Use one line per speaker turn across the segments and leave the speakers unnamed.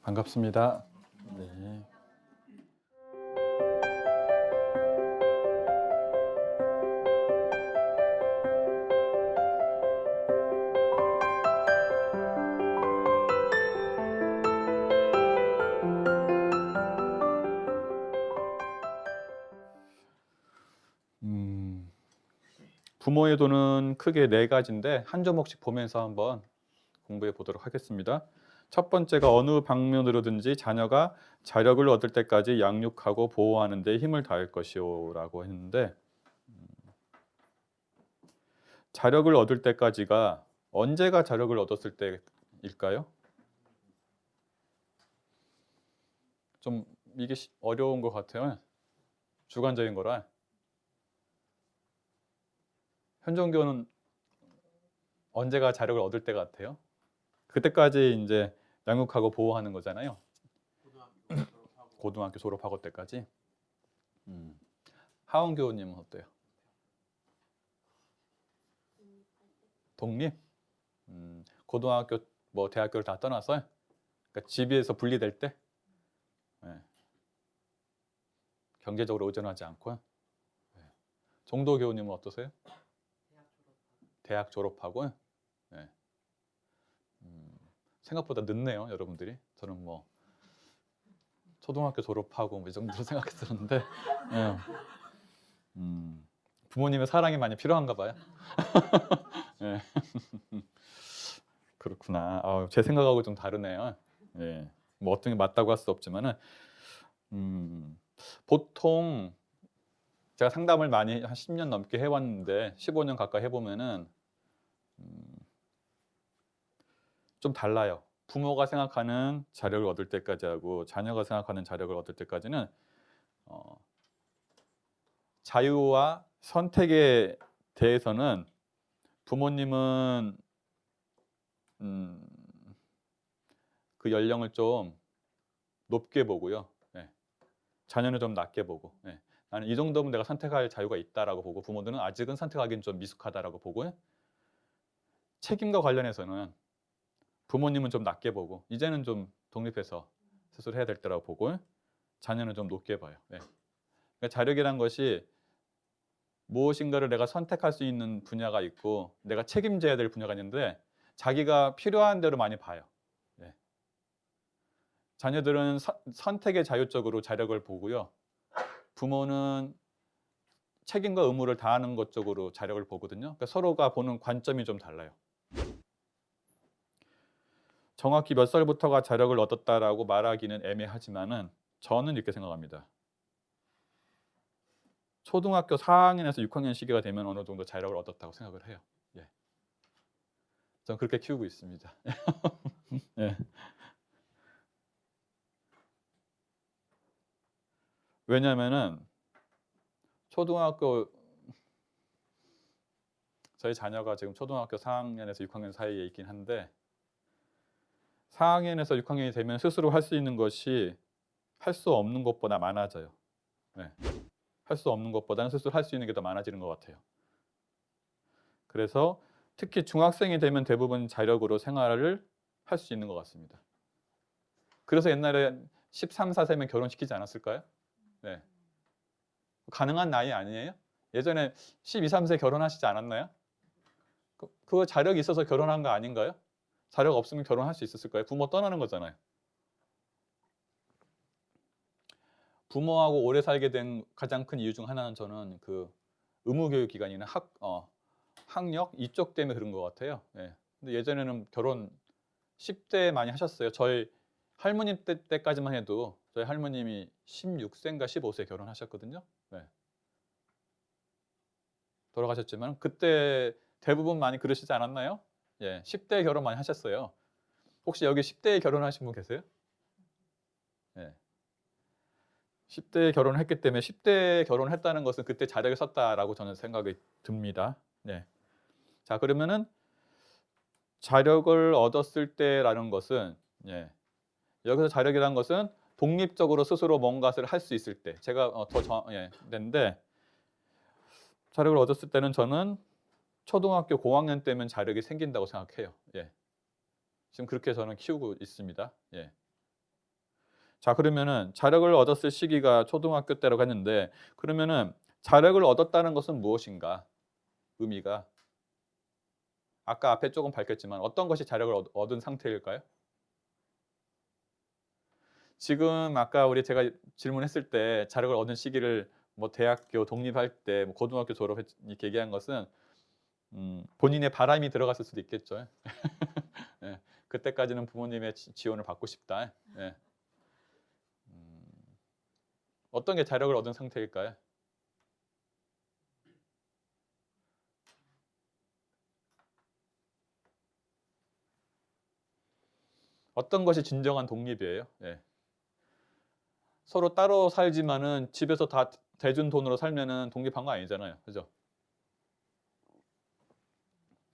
반갑습니다. 네. 음, 부모의 돈은 크게 네 가지인데 한 조목씩 보면서 한번 공부해 보도록 하겠습니다. 첫 번째가 어느 방면으로든지 자녀가 자력을 얻을 때까지 양육하고 보호하는 데 힘을 다할 것이요라고 했는데, 자력을 얻을 때까지가 언제가 자력을 얻었을 때일까요? 좀 이게 어려운 것 같아요. 주관적인 거라. 현종교는 언제가 자력을 얻을 때 같아요? 그때까지 이제 양육하고 보호하는 거잖아요. 고등학교 졸업하고 때까지. 음. 하원 교우님은 어때요? 독립? 고등학교 뭐 대학교를 다 떠나서, 그러니까 집에서 분리될 때, 네. 경제적으로 의존하지 않고. 네. 정도 교우님은 어떠세요? 대학 졸업하고. 네. 생각보다 늦네요, 여러분들이. 저는 뭐 초등학교 졸업하고 뭐이 정도로 생각했었는데, 네. 부모님의 사랑이 많이 필요한가 봐요. 네. 그렇구나. 제 생각하고 좀 다르네요. 예. 뭐 어떤 게 맞다고 할 수 없지만은, 보통 제가 상담을 많이 한 10년 넘게 해왔는데 15년 가까이 해보면은 좀 달라요. 부모가 생각하는 자력을 얻을 때까지하고 자녀가 생각하는 자력을 얻을 때까지는 어, 자유와 선택에 대해서는 부모님은 음, 그 연령을 좀 높게 보고요. 예. 자녀는 좀 낮게 보고. 예. 나는 이 정도면 내가 선택할 자유가 있다라고 보고, 부모들은 아직은 선택하기는 좀 미숙하다라고 보고, 책임과 관련해서는 부모님은 좀 낮게 보고 이제는 좀 독립해서 스스로 해야 될 때라고 보고, 자녀는 좀 높게 봐요. 예. 그러니까 자력이란 것이 무엇인가를 내가 선택할 수 있는 분야가 있고 내가 책임져야 될 분야가 있는데 자기가 필요한 대로 많이 봐요. 예. 자녀들은 선택의 자율적으로 자력을 보고요. 부모는 책임과 의무를 다하는 것 쪽으로 자력을 보거든요. 그러니까 서로가 보는 관점이 좀 달라요. 정확히 몇 살부터가 자력을 얻었다라고 말하기는 애매하지만은 저는 이렇게 생각합니다. 초등학교 4학년에서 6학년 시기가 되면 어느 정도 자력을 얻었다고 생각을 해요. 예. 저는 그렇게 키우고 있습니다. 예. 왜냐면은 초등학교 저희 자녀가 지금 초등학교 4학년에서 6학년 사이에 있긴 한데 4학년에서 6학년이 되면 스스로 할 수 있는 것이 할 수 없는 것보다 많아져요. 네. 할 수 없는 것보다는 스스로 할 수 있는 게 더 많아지는 것 같아요. 그래서 특히 중학생이 되면 대부분 자력으로 생활을 할 수 있는 것 같습니다. 그래서 옛날에 13, 14세면 결혼시키지 않았을까요? 네. 가능한 나이 아니에요? 예전에 12, 3세 결혼하시지 않았나요? 그거 자력이 있어서 결혼한 거 아닌가요? 자력 없으면 결혼할 수 있었을까요? 부모 떠나는 거잖아요. 부모하고 오래 살게 된 가장 큰 이유 중 하나는 저는 그 의무교육 기관이나 학력 이쪽 때문에 그런 것 같아요. 예. 근데 예전에는 결혼 10대 많이 하셨어요. 저희 할머님 때까지만 해도 저희 할머님이 16세인가 15세 결혼하셨거든요. 네. 돌아가셨지만 그때 대부분 많이 그러시지 않았나요? 예, 10대 결혼 많이 하셨어요. 혹시 여기 10대에 결혼하신 분 계세요? 예. 10대에 결혼을 했기 때문에 10대에 결혼을 했다는 것은 그때 자력이 섰다라고 저는 생각이 듭니다. 네. 자, 그러면은 자력을 얻었을 때라는 것은, 예, 여기서 자력이라는 것은 독립적으로 스스로 뭔가를 할 수 있을 때, 제가 낸데 자력을 얻었을 때는 저는 초등학교 고학년 때면 자력이 생긴다고 생각해요. 예. 지금 그렇게 저는 키우고 있습니다. 예. 자, 그러면은 자력을 얻었을 시기가 초등학교 때라고 했는데, 그러면은 자력을 얻었다는 것은 무엇인가? 의미가 아까 앞에 조금 밝혔지만 어떤 것이 자력을 얻은 상태일까요? 지금 아까 제가 질문했을 때 자력을 얻은 시기를 뭐 대학교 독립할 때, 뭐 고등학교 졸업했 이렇게 얘기한 것은 본인의 바람이 들어갔을 수도 있겠죠. 예. 그때까지는 부모님의 지원을 받고 싶다. 예. 음, 어떤 게 자력을 얻은 상태일까요? 어떤 것이 진정한 독립이에요? 예. 서로 따로 살지만은 집에서 다 대준 돈으로 살면은 독립한 거 아니잖아요. 그죠?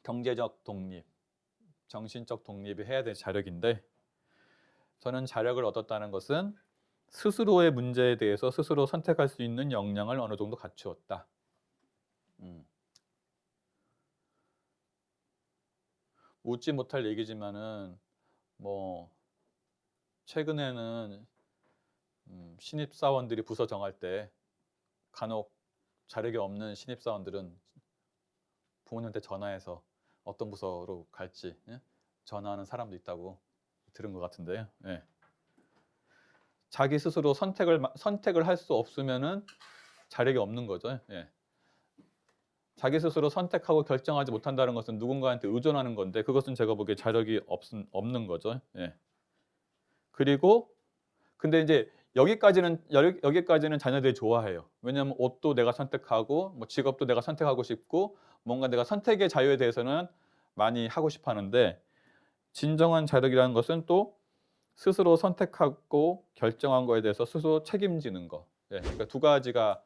경제적 독립, 정신적 독립이 해야 될 자력인데, 저는 자력을 얻었다는 것은 스스로의 문제에 대해서 스스로 선택할 수 있는 역량을 어느 정도 갖추었다. 웃지 못할 얘기지만은 뭐 최근에는 신입사원들이 부서 정할 때 간혹 자력이 없는 신입사원들은 부모님한테 전화해서 어떤 부서로 갈지, 예? 전화하는 사람도 있다고 들은 것 같은데요. 예. 자기 스스로 선택을 할 수 없으면은 자력이 없는 거죠. 예. 자기 스스로 선택하고 결정하지 못한다는 것은 누군가한테 의존하는 건데, 그것은 제가 보기에 자력이 없는 거죠. 예. 그리고 근데 이제 여기까지는 자녀들이 좋아해요. 왜냐하면 옷도 내가 선택하고 뭐 직업도 내가 선택하고 싶고 뭔가 내가 선택의 자유에 대해서는 많이 하고 싶어 하는데, 진정한 자력이라는 것은 또 스스로 선택하고 결정한 거에 대해서 스스로 책임지는 거. 예. 그러니까 두 가지가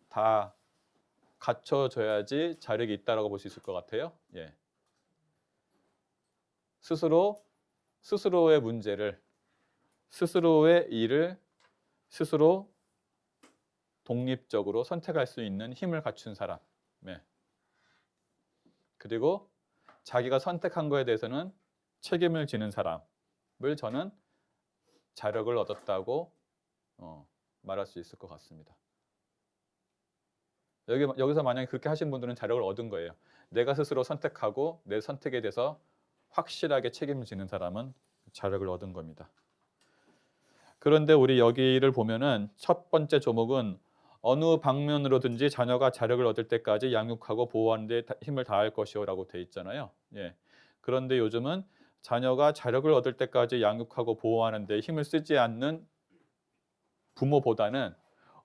다 갖춰져야지 자력이 있다라고 볼 수 있을 것 같아요. 예. 스스로의 문제를, 스스로의 일을 스스로 독립적으로 선택할 수 있는 힘을 갖춘 사람. 네. 그리고 자기가 선택한 거에 대해서는 책임을 지는 사람을 저는 자력을 얻었다고 말할 수 있을 것 같습니다. 여기서 만약에 그렇게 하신 분들은 자력을 얻은 거예요. 내가 스스로 선택하고 내 선택에 대해서 확실하게 책임을 지는 사람은 자력을 얻은 겁니다. 그런데 우리 여기를 보면은 첫 번째 조목은 어느 방면으로든지 자녀가 자력을 얻을 때까지 양육하고 보호하는 데 힘을 다할 것이요라고 돼 있잖아요. 예. 그런데 요즘은 자녀가 자력을 얻을 때까지 양육하고 보호하는 데 힘을 쓰지 않는 부모보다는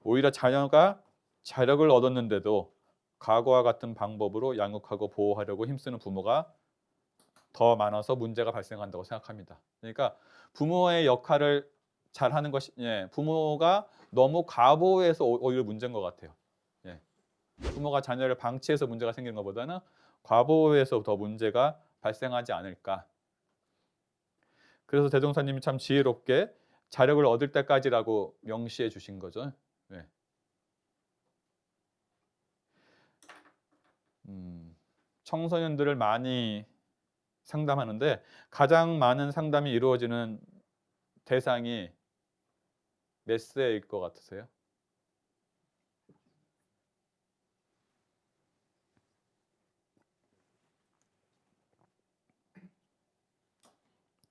오히려 자녀가 자력을 얻었는데도 과거와 같은 방법으로 양육하고 보호하려고 힘쓰는 부모가 더 많아서 문제가 발생한다고 생각합니다. 그러니까 부모의 역할을 잘하는 것이, 예, 부모가 너무 과보해서 오히려 문제인 것 같아요. 예. 부모가 자녀를 방치해서 문제가 생기는 것보다는 과보해서 더 문제가 발생하지 않을까. 그래서 대종사님이 참 지혜롭게 자력을 얻을 때까지라고 명시해 주신 거죠. 예. 청소년들을 많이 상담하는데 가장 많은 상담이 이루어지는 대상이 몇 세일 것 같으세요?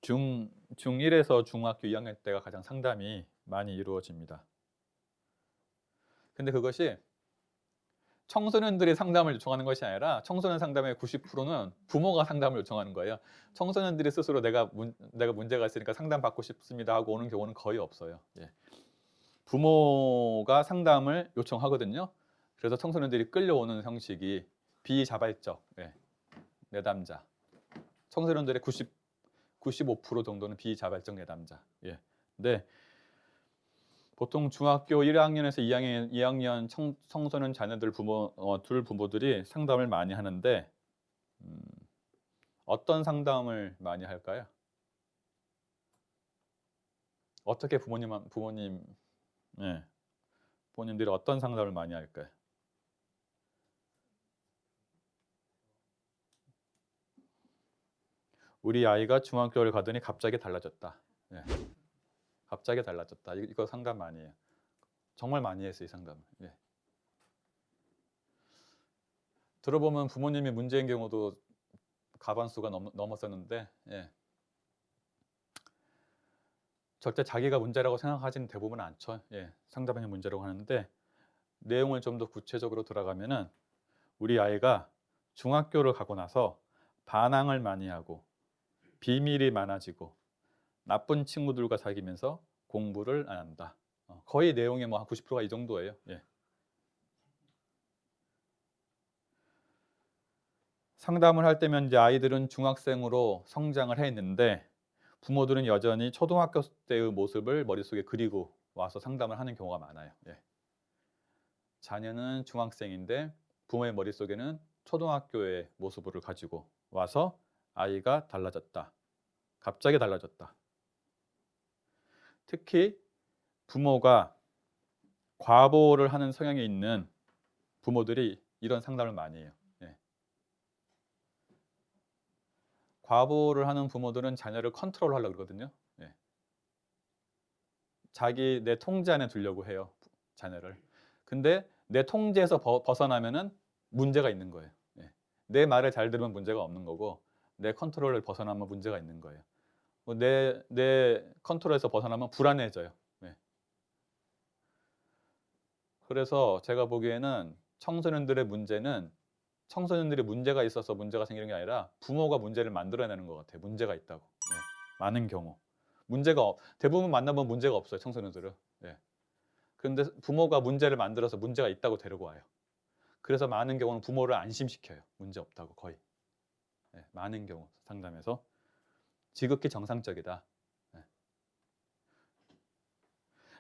중1에서 중학교 2학년 때가 가장 상담이 많이 이루어집니다. 근데 그것이 청소년들이 상담을 요청하는 것이 아니라 청소년 상담의 90%는 부모가 상담을 요청하는 거예요. 청소년들이 스스로 내가 문제가 있으니까 상담받고 싶습니다 하고 오는 경우는 거의 없어요. 예. 부모가 상담을 요청하거든요. 그래서 청소년들이 끌려오는 형식이 비자발적, 예, 내담자. 청소년들의 95% 정도는 비자발적 내담자. 예. 네. 보통 중학교 1학년에서 2학년 청소년 자녀들 둘 부모들이 상담을 많이 하는데 어떤 상담을 많이 할까요? 어떻게 예, 부모님들이 어떤 상담을 많이 할까요? 우리 아이가 중학교를 가더니 갑자기 달라졌다. 예. 갑자기 달라졌다. 이거 상담 많이 해요. 정말 많이 했어요, 이 상담을. 예. 들어보면 부모님이 문제인 경우도 과반수가 넘었었는데, 예. 절대 자기가 문제라고 생각하지는 대부분 않죠. 예. 상대방이 문제라고 하는데, 내용을 좀 더 구체적으로 들어가면은 우리 아이가 중학교를 가고 나서 반항을 많이 하고 비밀이 많아지고 나쁜 친구들과 사귀면서 공부를 안 한다. 거의 내용의 뭐 한 90%가 이 정도예요. 예. 상담을 할 때면 이제 아이들은 중학생으로 성장을 해 있는데 부모들은 여전히 초등학교 때의 모습을 머릿속에 그리고 와서 상담을 하는 경우가 많아요. 예. 자녀는 중학생인데 부모의 머릿속에는 초등학교의 모습을 가지고 와서 아이가 달라졌다. 갑자기 달라졌다. 특히 부모가 과보를 하는 성향이 있는 부모들이 이런 상담을 많이 해요. 예. 과보를 하는 부모들은 자녀를 컨트롤하려고 그러거든요. 예. 내 통제 안에 두려고 해요, 자녀를. 근데 내 통제에서 벗어나면은 문제가 있는 거예요. 예. 내 말을 잘 들으면 문제가 없는 거고 내 컨트롤을 벗어나면 문제가 있는 거예요. 내 컨트롤에서 벗어나면 불안해져요. 예. 그래서 제가 보기에는 청소년들의 문제는 청소년들이 문제가 있어서 문제가 생기는 게 아니라 부모가 문제를 만들어내는 것 같아요. 문제가 있다고. 예. 많은 경우. 대부분 만나보면 문제가 없어요. 청소년들은. 예. 그런데 부모가 문제를 만들어서 문제가 있다고 데리고 와요. 그래서 많은 경우는 부모를 안심시켜요. 문제 없다고 거의. 예. 많은 경우 상담에서 지극히 정상적이다. 예.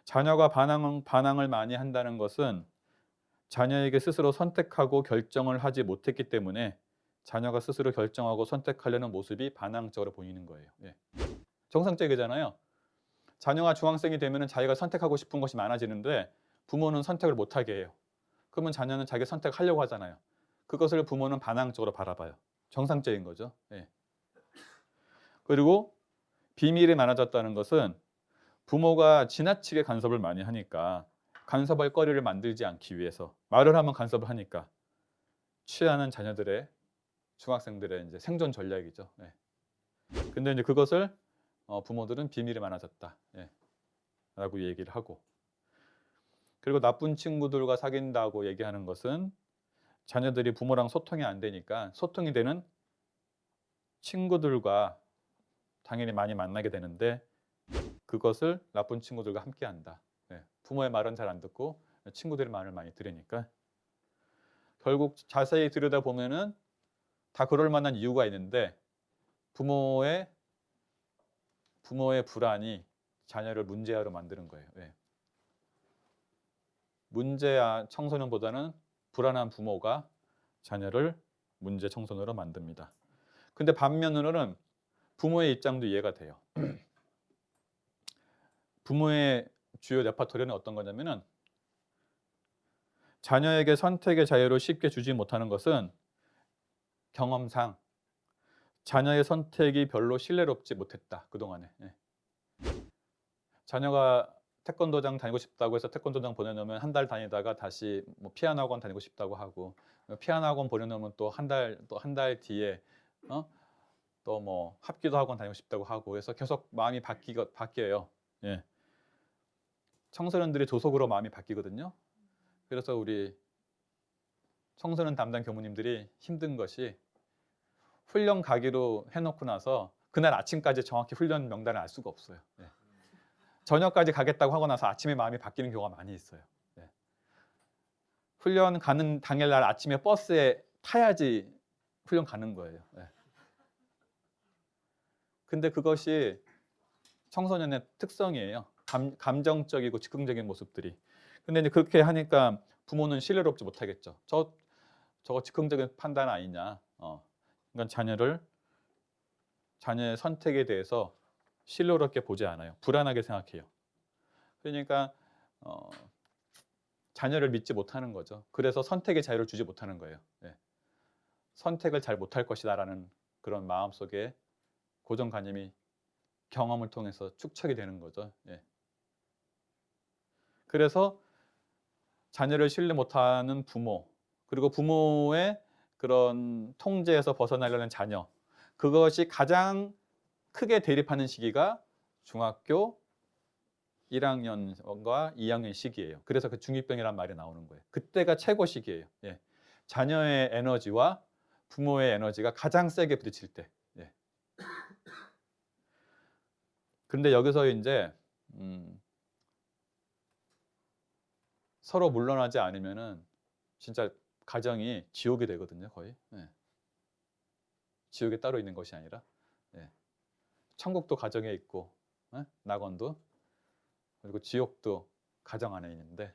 자녀가 반항을 많이 한다는 것은 자녀에게 스스로 선택하고 결정을 하지 못했기 때문에 자녀가 스스로 결정하고 선택하려는 모습이 반항적으로 보이는 거예요. 예. 정상적이잖아요. 자녀가 중학생이 되면 자기가 선택하고 싶은 것이 많아지는데 부모는 선택을 못하게 해요. 그러면 자녀는 자기 선택하려고 하잖아요. 그것을 부모는 반항적으로 바라봐요. 정상적인 거죠. 예. 그리고 비밀이 많아졌다는 것은 부모가 지나치게 간섭을 많이 하니까 간섭할 거리를 만들지 않기 위해서 말을 하면 간섭을 하니까 취하는 자녀들의 중학생들의 이제 생존 전략이죠. 예. 근데 이제 그것을 부모들은 비밀이 많아졌다. 예. 라고 얘기를 하고. 그리고 나쁜 친구들과 사귄다고 얘기하는 것은 자녀들이 부모랑 소통이 안 되니까 소통이 되는 친구들과 당연히 많이 만나게 되는데 그것을 나쁜 친구들과 함께 한다. 예. 부모의 말은 잘 안 듣고 친구들의 말을 많이 들으니까 결국 자세히 들여다보면은 다 그럴 만한 이유가 있는데 부모의 불안이 자녀를 문제아로 만드는 거예요. 예. 문제아 청소년보다는 불안한 부모가 자녀를 문제 청소년으로 만듭니다. 근데 반면으로는 부모의 입장도 이해가 돼요. 부모의 주요 레퍼토리는 어떤 거냐면은 자녀에게 선택의 자유를 쉽게 주지 못하는 것은 경험상 자녀의 선택이 별로 신뢰롭지 못했다. 그동안에. 예. 자녀가 태권도장 다니고 싶다고 해서 태권도장 보내놓으면 한 달 다니다가 다시 뭐 피아노 학원 다니고 싶다고 하고 피아노 학원 보내놓으면 또 한 달 뒤에 또 뭐 합기도 학원 다니고 싶다고 하고 그래서 계속 마음이 바뀌어요. 예. 청소년들이 조속으로 마음이 바뀌거든요. 그래서 우리 청소년 담당 교무님들이 힘든 것이 훈련 가기로 해놓고 나서 그날 아침까지 정확히 훈련 명단을 알 수가 없어요. 예. 저녁까지 가겠다고 하고 나서 아침에 마음이 바뀌는 경우가 많이 있어요. 예. 훈련 가는 당일날 아침에 버스에 타야지 훈련 가는 거예요. 예. 근데 그것이 청소년의 특성이에요. 감정적이고 즉흥적인 모습들이. 근데 이제 그렇게 하니까 부모는 신뢰롭지 못하겠죠. 저거 즉흥적인 판단 아니냐. 그러니까 자녀의 선택에 대해서 신뢰롭게 보지 않아요. 불안하게 생각해요. 그러니까 자녀를 믿지 못하는 거죠. 그래서 선택의 자유를 주지 못하는 거예요. 예. 선택을 잘 못할 것이다라는 그런 마음속에 고정관념이 경험을 통해서 축적이 되는 거죠. 예. 그래서 자녀를 신뢰 못하는 부모, 그리고 부모의 그런 통제에서 벗어나려는 자녀, 그것이 가장 크게 대립하는 시기가 중학교 1학년과 2학년 시기예요. 그래서 그 중2병이란 말이 나오는 거예요. 그때가 최고 시기예요. 예. 자녀의 에너지와 부모의 에너지가 가장 세게 부딪힐 때. 예. 그런데 여기서 이제 서로 물러나지 않으면은 진짜 가정이 지옥이 되거든요, 거의. 예. 지옥에 따로 있는 것이 아니라, 예. 천국도 가정에 있고, 예? 낙원도, 그리고 지옥도 가정 안에 있는데,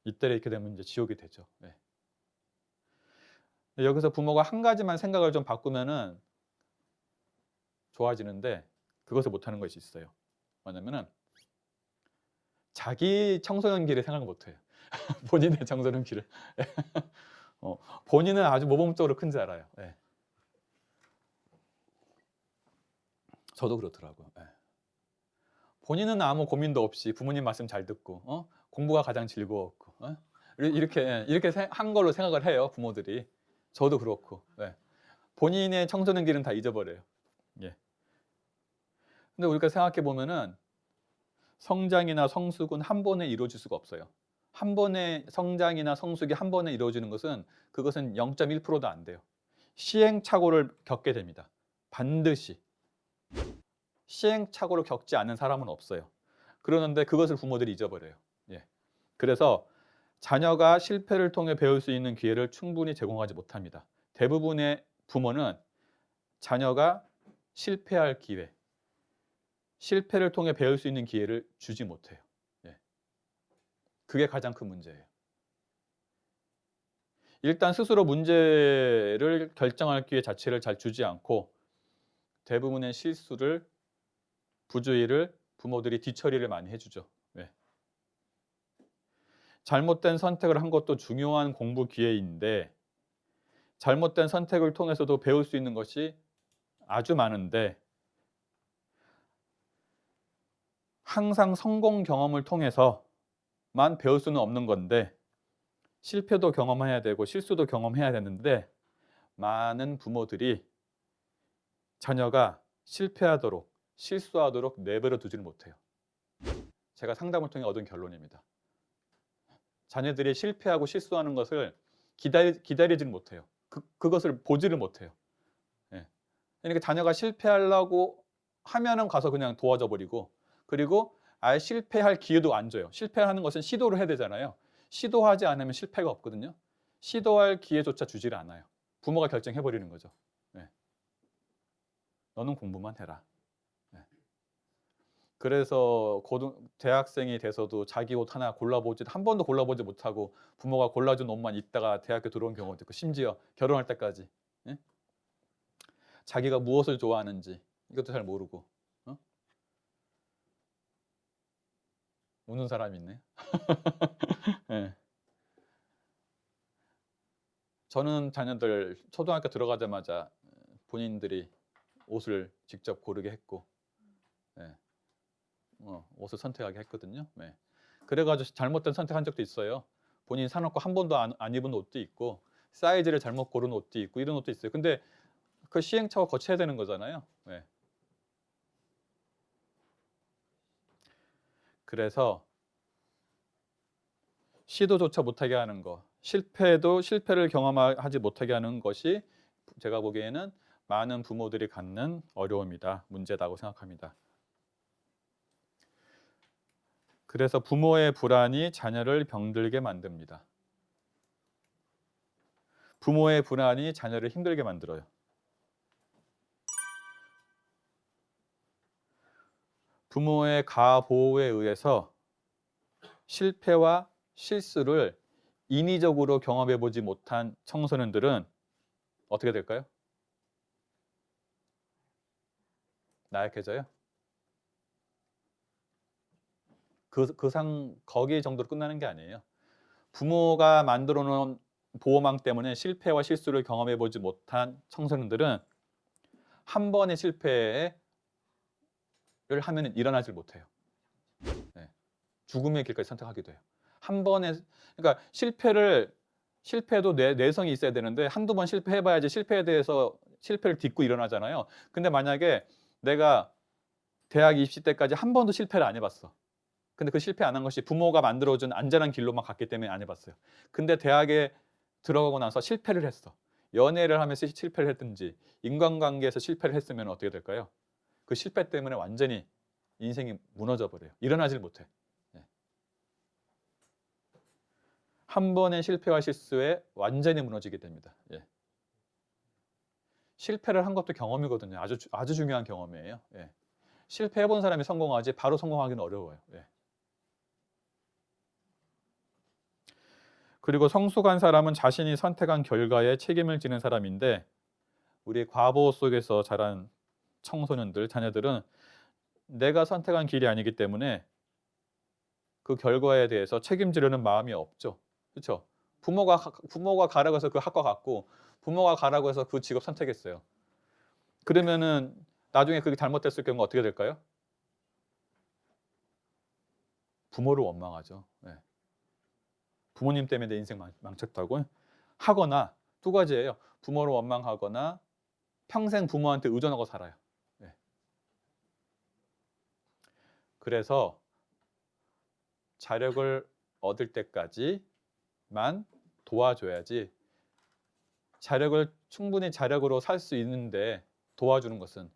이때 이렇게 되면 이제 지옥이 되죠. 예. 여기서 부모가 한 가지만 생각을 좀 바꾸면은 좋아지는데, 그것을 못하는 것이 있어요. 뭐냐면은 자기 청소년기를 생각 못해요. 본인의 청소년기를. 본인은 아주 모범적으로 큰지 알아요. 예. 저도 그렇더라고요. 예. 본인은 아무 고민도 없이 부모님 말씀 잘 듣고, 공부가 가장 즐거웠고, 이렇게 한 걸로 생각을 해요, 부모들이. 저도 그렇고. 예. 본인의 청소년기는 다 잊어버려요. 예. 근데 우리가 생각해 보면은 성장이나 성숙은 한 번에 이루어질 수가 없어요. 한 번에 성장이나 성숙이 한 번에 이루어지는 것은 그것은 0.1%도 안 돼요. 시행착오를 겪게 됩니다. 반드시. 시행착오를 겪지 않는 사람은 없어요. 그러는데 그것을 부모들이 잊어버려요. 예. 그래서 자녀가 실패를 통해 배울 수 있는 기회를 충분히 제공하지 못합니다. 대부분의 부모는 자녀가 실패할 기회, 실패를 통해 배울 수 있는 기회를 주지 못해요. 예. 그게 가장 큰 문제예요. 일단 스스로 문제를 결정할 기회 자체를 잘 주지 않고 대부분의 실수를, 부주의를 부모들이 뒤처리를 많이 해주죠. 예. 잘못된 선택을 한 것도 중요한 공부 기회인데 잘못된 선택을 통해서도 배울 수 있는 것이 아주 많은데 항상 성공 경험을 통해서만 배울 수는 없는 건데 실패도 경험해야 되고 실수도 경험해야 되는데 많은 부모들이 자녀가 실패하도록 실수하도록 내버려 두지를 못해요. 제가 상담을 통해 얻은 결론입니다. 자녀들이 실패하고 실수하는 것을 기다리지는 못해요. 그것을 보지를 못해요. 예. 그러니까 자녀가 실패하려고 하면은 가서 그냥 도와줘 버리고, 그리고 아예 실패할 기회도 안 줘요. 실패하는 것은 시도를 해야 되잖아요. 시도하지 않으면 실패가 없거든요. 시도할 기회조차 주지를 않아요. 부모가 결정해 버리는 거죠. 예. 너는 공부만 해라. 예. 그래서 대학생이 돼서도 자기 옷 하나 한 번도 골라보지 못하고 부모가 골라준 옷만 입다가 대학교 들어온 경우도 있고, 심지어 결혼할 때까지. 예? 자기가 무엇을 좋아하는지 이것도 잘 모르고. 우는 사람이 있네. 예. 저는 자녀들 초등학교 들어가자마자 본인들이 옷을 직접 고르게 했고, 예. 옷을 선택하게 했거든요. 네. 그래가지고 잘못된 선택한 적도 있어요. 본인이 사놓고 한 번도 안 입은 옷도 있고, 사이즈를 잘못 고른 옷도 있고, 이런 옷도 있어요. 근데 그 시행착오 거쳐야 되는 거잖아요. 네. 그래서 시도조차 못하게 하는 거, 실패를 경험하지 못하게 하는 것이 제가 보기에는 많은 부모들이 갖는 어려움이다, 문제다고 생각합니다. 그래서 부모의 불안이 자녀를 병들게 만듭니다. 부모의 불안이 자녀를 힘들게 만들어요. 부모의 가보호에 의해서 실패와 실수를 인위적으로 경험해 보지 못한 청소년들은 어떻게 될까요? 나약해져요? 거기 정도로 끝나는 게 아니에요. 부모가 만들어 놓은 보호망 때문에 실패와 실수를 경험해 보지 못한 청소년들은 한 번의 실패를 하면 일어나질 못해요. 네. 죽음의 길까지 선택하기도 해요. 한 번에 그러니까 실패도 내성이 있어야 되는데 한두 번 실패해 봐야지 실패에 대해서 실패를 딛고 일어나잖아요. 근데 만약에 내가 대학 입시 때까지 한 번도 실패를 안 해 봤어. 근데 그 실패 안 한 것이 부모가 만들어 준 안전한 길로만 갔기 때문에 안 해 봤어요. 근데 대학에 들어가고 나서 실패를 했어. 연애를 하면서 실패를 했든지 인간관계에서 실패를 했으면 어떻게 될까요? 그 실패 때문에 완전히 인생이 무너져 버려요. 일어나질 못해. 예. 한 번의 실패와 실수에 완전히 무너지게 됩니다. 예. 실패를 한 것도 경험이거든요. 아주 중요한 경험이에요. 예. 실패해 본 사람이 성공하지 바로 성공하기는 어려워요. 예. 그리고 성숙한 사람은 자신이 선택한 결과에 책임을 지는 사람인데 우리 과보 속에서 자란 청소년들, 자녀들은 내가 선택한 길이 아니기 때문에 그 결과에 대해서 책임지려는 마음이 없죠. 그렇죠? 부모가 가라고 해서 그 학과 갔고 부모가 가라고 해서 그 직업 선택했어요. 그러면은 나중에 그게 잘못됐을 경우 어떻게 될까요? 부모를 원망하죠. 예. 부모님 때문에 내 인생 망쳤다고 하거나 두 가지예요. 부모를 원망하거나 평생 부모한테 의존하고 살아요. 예. 그래서 자력을 얻을 때까지만 도와줘야지 충분히 자력으로 살 수 있는데 도와주는 것은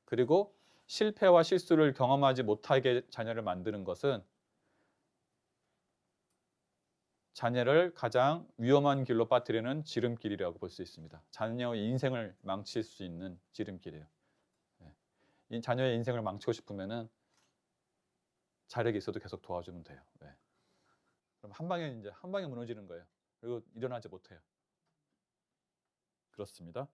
그리고 실패와 실수를 경험하지 못하게 자녀를 만드는 것은 자녀를 가장 위험한 길로 빠뜨리는 지름길이라고 볼 수 있습니다. 자녀의 인생을 망칠 수 있는 지름길이에요. 이 자녀의 인생을 망치고 싶으면은 자력이 있어도 계속 도와주면 돼요. 네. 그럼 한 방에 무너지는 거예요. 그리고 일어나지 못해요. 그렇습니다.